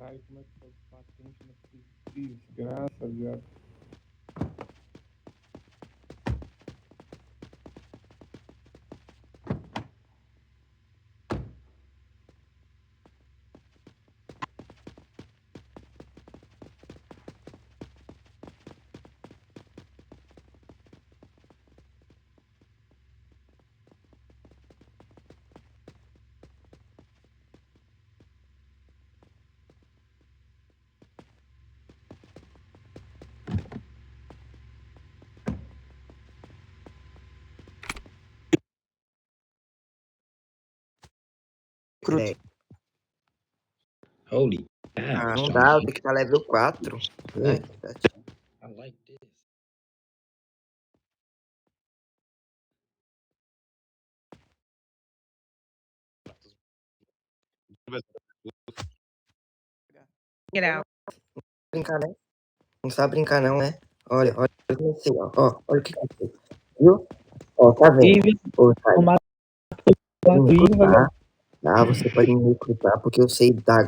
Caralho, como é que pode patente nessa desgraça, viado? Cruz. Holy Ah, cow. não dá, tem que estar level 4. Good. Verdade. I like this. Get out. Brincar, né? Não sabe brincar, não, né? Olha, assim, ó, olha o que eu fiz. Viu? Ó, tá vendo? Ô, Thay, Tomar me recrutar, tá? Você pode me recrutar, porque eu sei dar